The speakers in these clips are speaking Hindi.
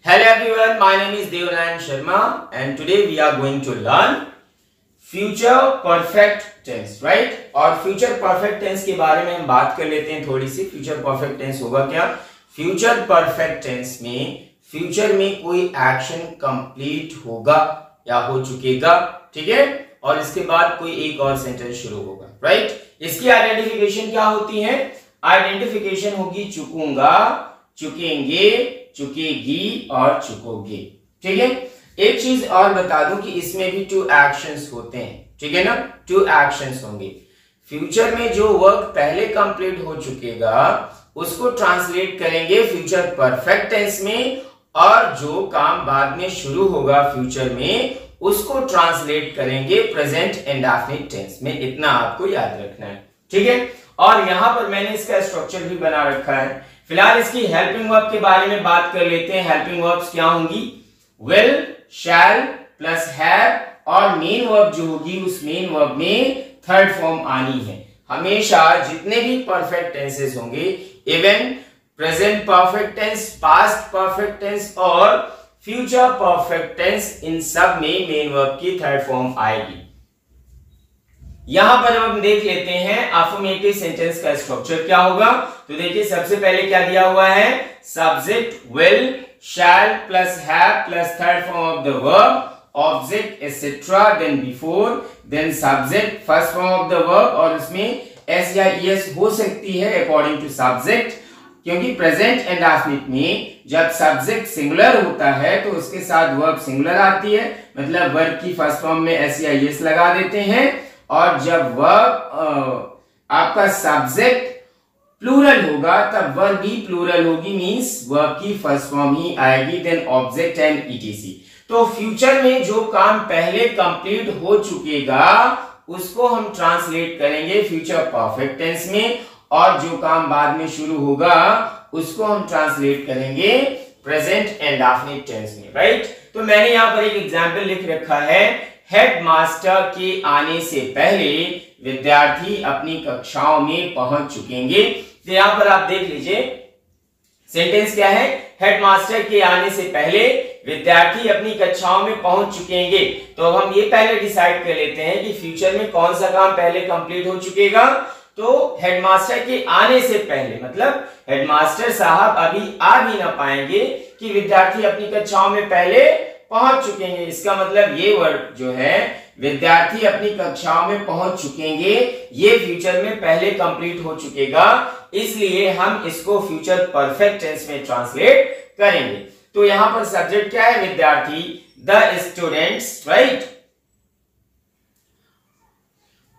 Hello everyone, my name is Devnayan Sharma and today we are going to learn future perfect tense, right? और future perfect tense के बारे में हम बात कर लेते हैं थोड़ी सी। future perfect tense होगा क्या? future perfect tense में future में कोई action complete होगा या हो चुकेगा, ठीक है? और इसके बाद कोई एक और सेंटेंस शुरू होगा, राइट? इसकी आइडेंटिफिकेशन क्या होती है? आइडेंटिफिकेशन होगी चुकूंगा, चुकेंगे, चुकेगी और चुकोगे, ठीक है? एक चीज और बता दूं कि इसमें भी टू एक्शंस होते हैं, ठीक है ना? टू एक्शंस होंगे। फ्यूचर में जो वर्क पहले कंप्लीट हो चुकेगा उसको ट्रांसलेट करेंगे फ्यूचर परफेक्ट टेंस में, और जो काम बाद में शुरू होगा फ्यूचर में उसको ट्रांसलेट करेंगे प्रेजेंट इंडेफिनिट टेंस में। इतना आपको याद रखना है, ठीक है? और यहां पर मैंने इसका स्ट्रक्चर भी बना रखा है। फिलहाल इसकी हेल्पिंग वर्ब के बारे में बात कर लेते हैं। हेल्पिंग वर्ब्स क्या होंगी? विल, शैल प्लस हैव, और मेन वर्ब जो होगी उस मेन वर्ब में थर्ड फॉर्म आनी है। हमेशा जितने भी परफेक्ट टेंसेस होंगे, even present perfect tense, past perfect tense और फ्यूचर परफेक्ट टेंस, इन सब में मेन वर्ब की थर्ड फॉर्म आएगी। यहां पर हम देख लेते हैं अफर्मेटिव सेंटेंस का स्ट्रक्चर क्या होगा। तो देखिए सबसे पहले क्या दिया हुआ है? Subject will, shall plus have plus third form of the verb, object etcetera, then before, then subject first form of the verb, और उसमें एस या ईएस हो सकती है अकॉर्डिंग टू सब्जेक्ट, क्योंकि प्रेजेंट इंडेफिनिट में जब सब्जेक्ट सिंगुलर होता है तो उसके साथ वर्ब सिंगुलर आती है, मतलब वर्ब की फर्स्ट फॉर्म में एस या ईएस लगा देते हैं। और जब वर्ब आपका सब्जेक्ट प्लूरल होगा तब वर्ब भी प्लूरल होगी, मींस वर्ब की फर्स्ट फॉर्म ही आएगी, देन ऑब्जेक्ट एंड ईटीसी। तो फ्यूचर में जो काम पहले कंप्लीट हो चुकेगा उसको हम ट्रांसलेट करेंगे फ्यूचर परफेक्ट टेंस में, और जो काम बाद में शुरू होगा उसको हम ट्रांसलेट करेंगे प्रेजेंट इंडेफिनिट टेंस में, राइट? तो मैंने यहां पर एक एग्जांपल लिख रखा है। हेडमास्टर के आने से पहले विद्यार्थी अपनी कक्षाओं में पहुंच चुकेंगे। तो यहां पर आप देख लीजिए सेंटेंस क्या है? हेडमास्टर के आने से पहले विद्यार्थी अपनी कक्षाओं में पहुंच चुकेंगे। तो अब हम ये पहले डिसाइड कर लेते हैं कि फ्यूचर में कौन सा काम पहले कंप्लीट हो चुकेगा। तो हेडमास्टर के आने से पहले मतलब हेडमास्टर साहब अभी आ भी ना पाएंगे कि विद्यार्थी अपनी कक्षाओं में पहले पहुंच चुकेंगे। इसका मतलब ये वर्ड जो है विद्यार्थी अपनी कक्षाओं में पहुंच चुकेंगे, ये फ्यूचर में पहले कंप्लीट हो चुकेगा, इसलिए हम इसको फ्यूचर परफेक्ट टेंस में ट्रांसलेट करेंगे। तो यहां पर सब्जेक्ट क्या है? विद्यार्थी, the students, right,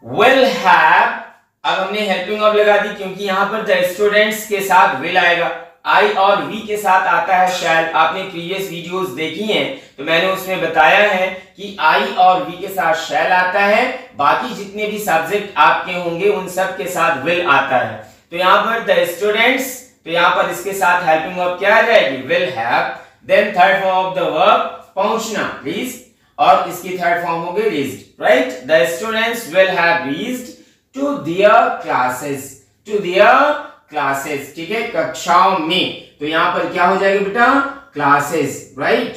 will have. अब हमने हेल्पिंग वर्ब लगा दी क्योंकि यहां पर द स्टूडेंट्स के साथ विल आएगा। आई और वी के साथ आता है शैल। आपने प्रीवियस वीडियोस देखी हैं तो मैंने उसमें बताया है कि आई और वी के साथ शैल आता है, बाकी जितने भी सब्जेक्ट आपके होंगे उन सब के साथ विल आता है। तो यहाँ पर द स्टूडेंट्स, तो यहाँ पर इसके साथ हेल्पिंग वर्ब क्या आ जाएगी? Will have, then third form of the verb पहुंचना, रीच्ड, और इसकी थर्ड फॉर्म हो गई reached, right? The students will have reached to their classes, to their classes, ठीक है, कक्षाओं में। तो यहां पर क्या हो जाएगा बेटा? Classes, right,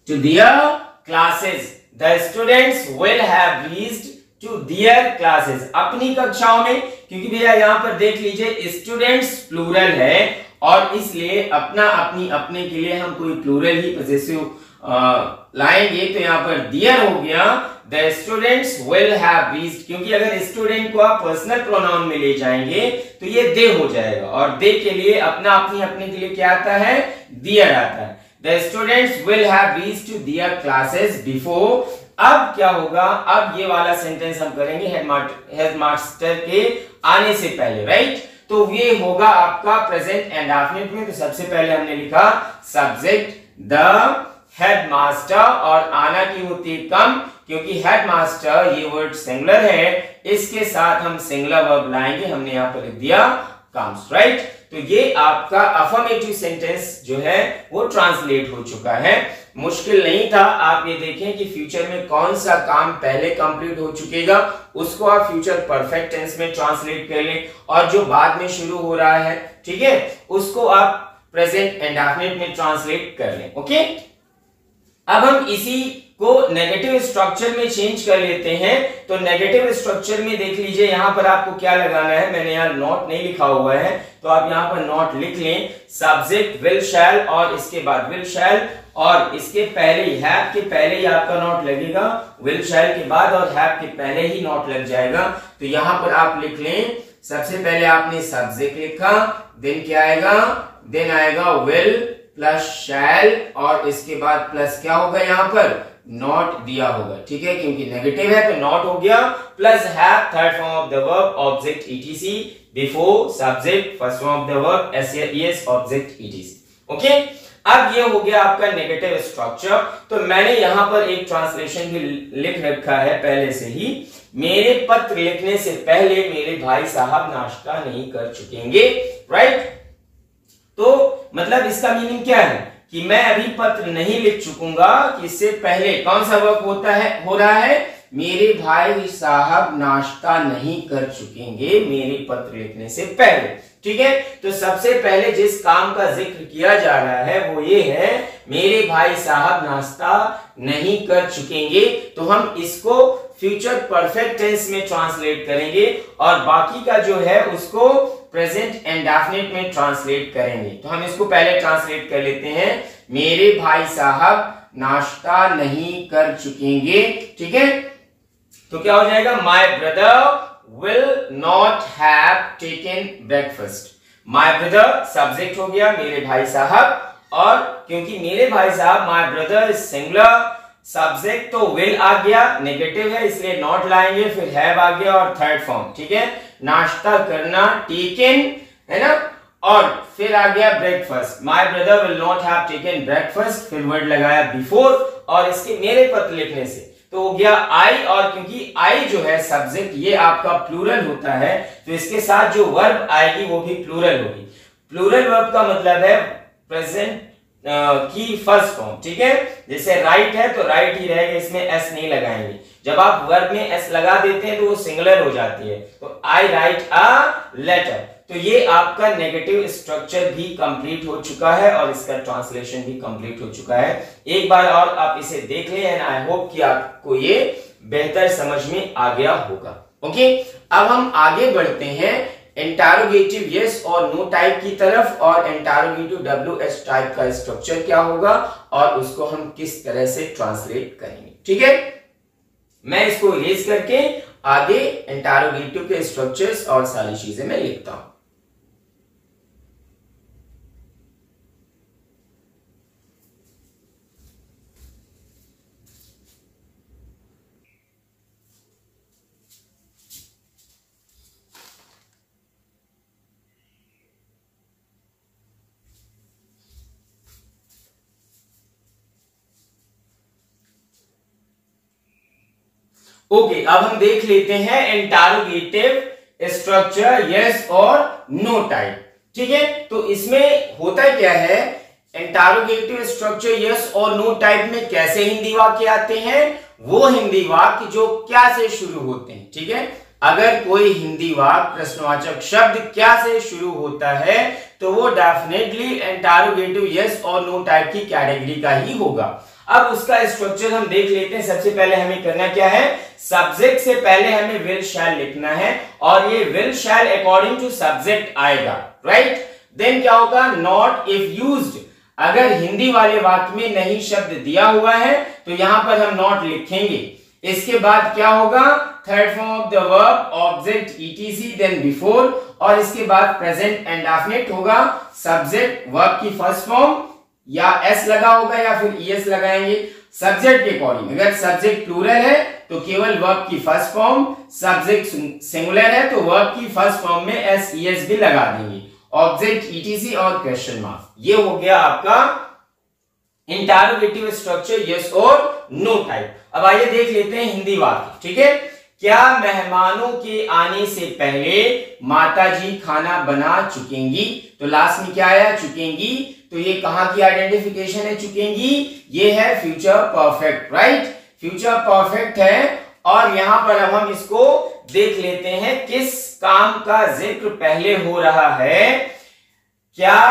to their classes. The students will have reached to their classes, अपनी कक्षाओं में, क्योंकि भैया यहां पर देख लीजिए स्टूडेंट्स प्लूरल है और इसलिए अपना अपनी अपने के लिए हम कोई प्लूरल ही पॉजेसिव लाएंगे। तो यहां पर देयर हो गया, the students will have reached, क्योंकि अगर स्टूडेंट को आप पर्सनल प्रोनाउन में ले जाएंगे तो ये दे हो जाएगा, और दे के लिए अपना अपनी अपने के लिए क्या आता है? देयर आता है। The students will have reached to their classes before. अब क्या होगा? अब ये वाला सेंटेंस हम करेंगे हेडमास्टर के आने से पहले, राइट? तो ये होगा आपका प्रेजेंट इंडेफिनिट में। तो सबसे पहले हमने लिखा सब्जेक्ट द हेडमास्टर, और आना की होती है कम, क्योंकि हेडमास्टर ये वर्ड सिंगुलर है, इसके साथ हम सिंगुलर वर्ब लाएंगे। हमने यहां पर लिख दिया कम्स, राइट? तो ये आपका अफर्मेटिव सेंटेंस जो है वो ट्रांसलेट हो चुका है। मुश्किल नहीं था। आप ये देखें कि फ्यूचर में कौन सा काम पहले कंप्लीट हो चुकेगा उसको आप फ्यूचर परफेक्ट टेंस में ट्रांसलेट कर लें, और जो बाद में शुरू हो रहा है, ठीक है, उसको आप प्रेजेंट इंडेफिनिट में ट्रांसलेट कर लें। ओके, अब हम इसी को नेगेटिव स्ट्रक्चर में चेंज कर लेते हैं। तो नेगेटिव स्ट्रक्चर में देख लीजिए यहां पर आपको क्या लगाना है, मैंने यहां नॉट नहीं लिखा हुआ है तो आप यहां पर नॉट लिख लें। सब्जेक्ट विल शैल और इसके बाद विल शैल और इसके पहले ही हैव के पहले ही आपका नॉट लगेगा, विल शैल के बाद और हैव के पहले ही नॉट लग जाएगा। तो यहां पर आप लिख लें, सबसे पहले आपने सब्जेक्ट लिखा, देन क्या आएगा, देन आएगा विल प्लस शैल और इसके बाद प्लस क्या होगा, यहां पर नॉट दिया होगा। ठीक है, क्योंकि नेगेटिव है तो नॉट हो गया, plus have third form of the verb object etc before subject first form of the verb S object etc. Okay, अब ये हो गया आपका नेगेटिव स्ट्रक्चर। तो मैंने यहां पर एक ट्रांसलेशन भी लिख रखा है पहले से ही, मेरे पत्र लिखने से पहले मेरे भाई साहब नाश्ता नहीं कर चुकेंगे। राइट, तो मतलब इसका मीनिंग क्या है कि मैं अभी पत्र नहीं लिख चुकूंगा कि इससे पहले कौन सा वर्क हो रहा है, मेरे भाई साहब नाश्ता नहीं कर चुकेंगे मेरे पत्र लिखने से पहले। ठीक है, तो सबसे पहले जिस काम का जिक्र किया जा रहा है वो ये है, मेरे भाई साहब नाश्ता नहीं कर चुकेंगे। तो हम इसको फ्यूचर परफेक्ट टेंस में ट्रांसलेट करेंगे और बाकी का जो है उसको प्रेजेंट इंडेफिनिट में ट्रांसलेट करेंगे। तो हम इसको पहले ट्रांसलेट कर लेते हैं, मेरे भाई साहब नाश्ता नहीं कर चुकेंगे। ठीक है, तो क्या हो जाएगा, my brother will not have taken breakfast। my brother subject हो गया मेरे भाई साहब, और क्योंकि मेरे भाई साहब my brother is singular, subject तो will आ गया, नेगेटिव है इसलिए not लाएंगे, फिर have आ गया और थर्ड फॉर्म। ठीक है, नाश्ता करना taken है ना, और फिर आ गया breakfast. my brother will not have taken breakfast, फिर वर्ड लगाया बिफोर और इसके मेरे पत्र लिखने से तो हो गया आई, और क्योंकि आई जो है सब्जेक्ट ये आपका प्लूरल होता है तो इसके साथ जो वर्ब आएगी वो भी प्लूरल होगी। प्लूरल वर्ब का मतलब है प्रेजेंट की फर्स्ट फॉर्म। ठीक है, जैसे राइट है तो राइट ही रहेगा, इसमें एस नहीं लगाएंगे। जब आप वर्ब में एस लगा देते हैं तो वो सिंगुलर हो जाती है, तो आई राइट अ लेटर। तो ये आपका नेगेटिव स्ट्रक्चर भी कंप्लीट हो चुका है और इसका ट्रांसलेशन भी कंप्लीट हो चुका है। एक बार और आप इसे देख लें एंड आई होप कि आपको ये बेहतर समझ में आ गया होगा। ओके, अब हम आगे बढ़ते हैं इंटरोगेटिव यस और नो टाइप की तरफ, और इंटरोगेटिव WH टाइप का स्ट्रक्चर क्या होगा और उसको हम किस तरह से ट्रांसलेट करेंगे। ठीक है, मैं इसको इरेज करके आगे इंटरोगेटिव के स्ट्रक्चर्स और सारी चीजें मैं लिखता हूं। ओके, अब हम देख लेते हैं इंटरोगेटिव स्ट्रक्चर यस और नो टाइप। ठीक है, तो इसमें होता क्या है, इंटरोगेटिव स्ट्रक्चर यस और नो टाइप में कैसे हिंदी वाक्य आते हैं, वो हिंदी वाक्य जो क्या से शुरू होते हैं। ठीक है, अगर कोई हिंदी वाक्य प्रश्नवाचक शब्द क्या से शुरू होता है तो वो डेफिनेटली इंटरोगेटिव यस और नो टाइप की कैटेगरी का ही होगा। अब उसका स्ट्रक्चर हम देख लेते हैं। सबसे पहले हमें करना क्या है, सब्जेक्ट से पहले हमें विल शैल लिखना है और ये will shall according to subject आएगा। राइट, देन क्या होगा, नॉट इफ यूज्ड, अगर हिंदी वाले वाक्य में नहीं शब्द दिया हुआ है तो यहां पर हम नॉट लिखेंगे। इसके बाद क्या होगा, third form of the verb object ETC then before, और इसके बाद प्रेजेंट इंडेफिनिट होगा, सब्जेक्ट वर्ब की फर्स्ट फॉर्म या एस लगा होगा या फिर ईएस लगाएंगे सब्जेक्ट के अकॉर्डिंग। अगर सब्जेक्ट प्लूरल है तो केवल वर्ब की फर्स्ट फॉर्म, सब्जेक्ट सिंगुलर है तो वर्ब की फर्स्ट फॉर्म में एस ईएस भी लगा देंगे, ऑब्जेक्ट ईटीसी और क्वेश्चन मार्क। ये हो गया आपका इंटरोगेटिव स्ट्रक्चर यस और नो टाइप। अब आइए देख लेते हैं हिंदी वाक्य। ठीक है, क्या मेहमानों के आने से पहले माताजी खाना बना चुकेंगी, तो लास्ट में क्या आया, चुकेंगी, तो ये कहां की आइडेंटिफिकेशन है, चुकेंगी, ये है future perfect. Right, future perfect है, और यहां पर अब हम इसको देख लेते हैं किस काम का जिक्र पहले हो रहा है। क्या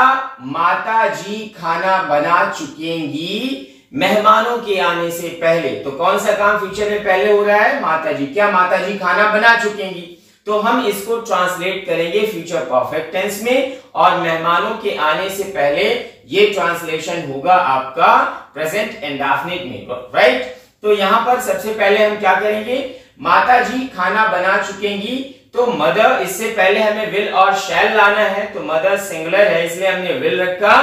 माता जी खाना बना चुकेंगी मेहमानों के आने से पहले? तो कौन सा काम फ्यूचर में पहले हो रहा है? माता जी। क्या माता जी खाना बना चुकेंगी? तो हम इसको ट्रांसलेट करेंगे फ्यूचर परफेक्ट टेंस में, और मेहमानों के आने से पहले ये ट्रांसलेशन होगा आपका प्रेजेंट इंडेफिनिट में, राइट। तो यहां पर सबसे पहले हम क्या करेंगे? माता जी खाना बना चुकेंगी, तो मदर, इससे पहले हमें विल और शैल लाना है, तो मदर सिंगुलर है इसलिए हमने विल रखा,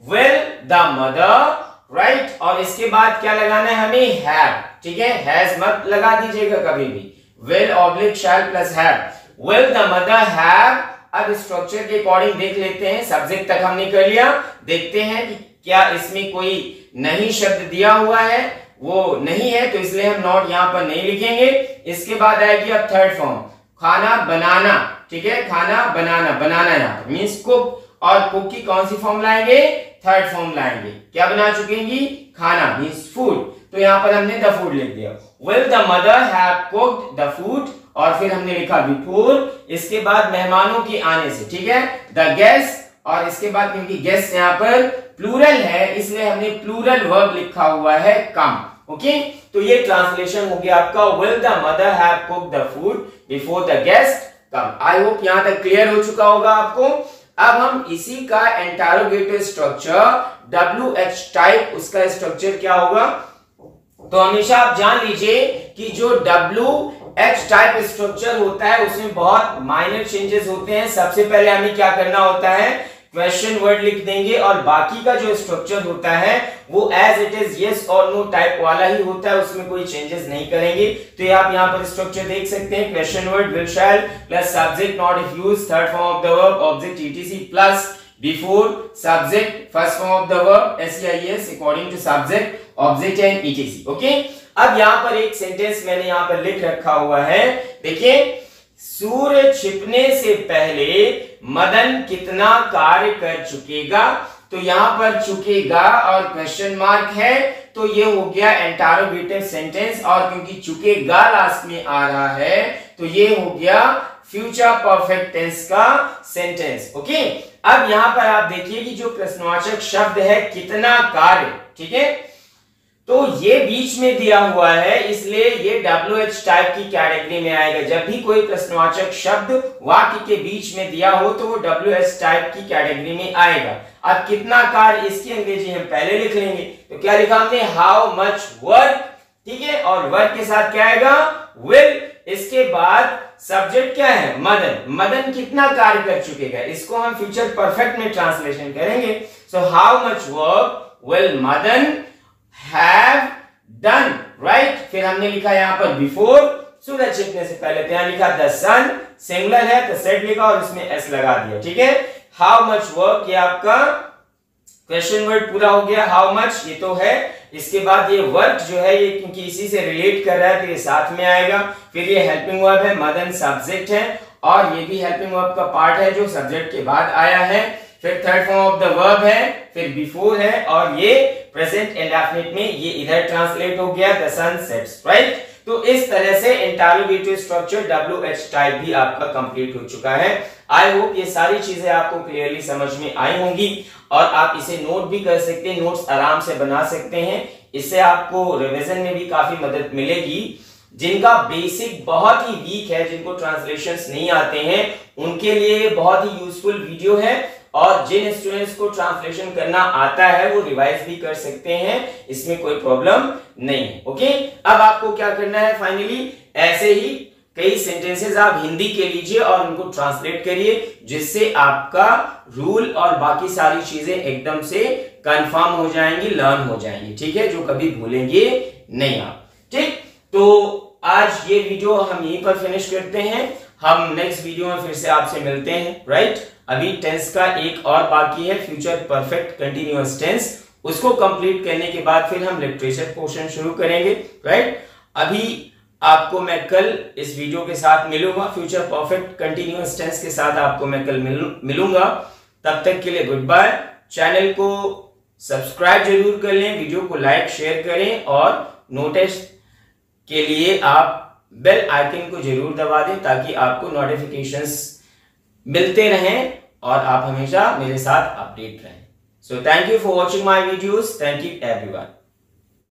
विल द मदर, राइट। और इसके बाद क्या लगाना है हमें? हैव, ठीक है, हैज मत लगा दीजिएगा कभी भी, will oblique shell plus have. Will the mother have, अब स्ट्रक्चर के अकॉर्डिंग देख लेते हैं, सब्जेक्ट तक हमने कर लिया, देखते हैं कि क्या इसमें कोई नहीं शब्द दिया हुआ है, वो नहीं है तो इसलिए हम नॉट यहां पर नहीं लिखेंगे। इसके बाद आएगी अब थर्ड फॉर्म, खाना बनाना, ठीक है, खाना बनाना, बनाना यहां पर मींस कुक, और कुक की कौन सी फॉर्म लाएंगे? थर्ड फॉर्म लाएंगे। क्या बना चुकेंगी? खाना मींस फूड, तो यहां पर हमने द फूड लिख दिया। Will the mother have cooked the food, और फिर हमने लिखा बिफोर, इसके बाद मेहमानों के आने से, ठीक है, द गेस्ट, और इसके बाद क्योंकि गेस्ट यहां पर प्लूरल है इसलिए हमने प्लूरल वर्ब लिखा हुआ है कम, ओके। तो ये ट्रांसलेशन हो गया आपका, will the mother have cooked the food before the guest come. I hope यहां तक क्लियर हो चुका होगा आपको। अब हम इसी का इंटरोगेटिव स्ट्रक्चर WH टाइप, उसका स्ट्रक्चर क्या होगा? तो हमेशा आप जान लीजिए कि जो WH टाइप स्ट्रक्चर होता है उसमें बहुत माइनर चेंजेस होते हैं। सबसे पहले हमें क्या करना होता है? क्वेश्चन वर्ड लिख देंगे, और बाकी का जो स्ट्रक्चर होता है वो एज इट इज यस और नो टाइप वाला ही होता है, उसमें कोई चेंजेस नहीं करेंगे। तो ये आप यहाँ पर स्ट्रक्चर देख सकते हैं, question word will shall plus subject not if used, third form of the verb object etc plus before subject first form of the verb SEIS according to subject object and etc, okay. अब यहाँ पर एक सेंटेंस मैंने यहाँ पर लिख रखा हुआ है, देखिए, सूर्य छिपने से पहले मदन कितना कार्य कर चुकेगा? तो यहां पर चुकेगा और क्वेश्चन मार्क है, तो ये हो गया इंटरोगेटिव सेंटेंस, और क्योंकि चुकेगा लास्ट में आ रहा है तो ये हो गया फ्यूचर परफेक्ट टेंस का सेंटेंस, ओके। अब यहां पर आप देखिए कि जो प्रश्नवाचक शब्द है कितना कार्य, ठीक है, तो ये बीच में दिया हुआ है इसलिए ये WH टाइप की कैटेगरी में आएगा। जब भी कोई प्रश्नवाचक शब्द वाक्य के बीच में दिया हो तो वो WH टाइप की कैटेगरी में आएगा। अब कितना कार्य, इसकी अंग्रेजी हम पहले लिख लेंगे, तो क्या लिखा हमने? हाउ मच वर्क, ठीक है, और वर्क के साथ क्या आएगा? विल। इसके बाद सब्जेक्ट क्या है? मदन, मदन कितना कार्य कर चुकेगा, इसको हम फ्यूचर परफेक्ट में ट्रांसलेशन करेंगे। So how much work will Madan have done, right। फिर हमने लिखा यहां पर बिफोर, सूरज छिपने से पहले, तो यहां लिखा द सन, सिंगुलर है तो सेट लिखा और इसमें s लगा दिया, ठीक है। हाउ मच वर्क, ये आपका क्वेश्चन वर्ड पूरा हो गया, हाउ मच ये तो है। इसके बाद ये वर्क जो है ये क्योंकि इसी से रिलेट कर रहा है तो ये साथ में आएगा। फिर ये हेल्पिंग वर्ब है, मदन सब्जेक्ट है, और ये भी हेल्पिंग वर्ब का पार्ट है जो सब्जेक्ट के बाद आया है। फिर third form of the verb है, फिर बिफोर है, और ये प्रेजेंट इंडेफिनिट में ये इधर ट्रांसलेट हो गया, द सन सेट्स, राइट। तो इस तरह से इंटरोगेटिव स्ट्रक्चर WH टाइप भी आपका कंप्लीट हो चुका है। आई होप ये सारी चीजें आपको क्लियरली समझ में आई होंगी, और आप इसे नोट भी कर सकते हैं, नोट्स आराम से बना सकते हैं। इससे आपको रिवीजन में भी काफी मदद मिलेगी। जिनका बेसिक बहुत ही वीक है, जिनको ट्रांसलेशंस नहीं आते हैं, उनके लिए बहुत ही यूजफुल वीडियो है, और जिन स्टूडेंट्स को ट्रांसलेशन करना आता है वो रिवाइज भी कर सकते हैं, इसमें कोई प्रॉब्लम नहीं है, ओके। अब आपको क्या करना है? फाइनली ऐसे ही कई सेंटेंसेस आप हिंदी के लीजिए और उनको ट्रांसलेट करिए, जिससे आपका रूल और बाकी सारी चीजें एकदम से कंफर्म हो जाएंगी, लर्न हो जाएंगी, ठीक है, जो कभी भूलेंगे नहीं आप, ठीक। तो आज ये वीडियो हम यहीं पर फिनिश करते हैं, हम नेक्स्ट वीडियो में फिर से आपसे मिलते हैं, राइट। अभी टेंस का एक और बाकी है, फ्यूचर परफेक्ट कंटिन्यूअस टेंस, उसको कंप्लीट करने के बाद फिर हम लिटरेचर पोर्शन शुरू करेंगे, राइट। अभी आपको मैं कल इस वीडियो के साथ मिलूंगा, फ्यूचर परफेक्ट कंटिन्यूअस टेंस के साथ आपको मैं कल मिलूंगा। तब तक के लिए गुड बाय। चैनल को सब्सक्राइब जरूर कर लें, वीडियो को लाइक शेयर करें, और नोटिस के लिए आप बेल आइकन को जरूर दबा दें ताकि आपको नोटिफिकेशंस मिलते रहें और आप हमेशा मेरे साथ अपडेट रहें। So thank you for watching my videos. Thank you everyone.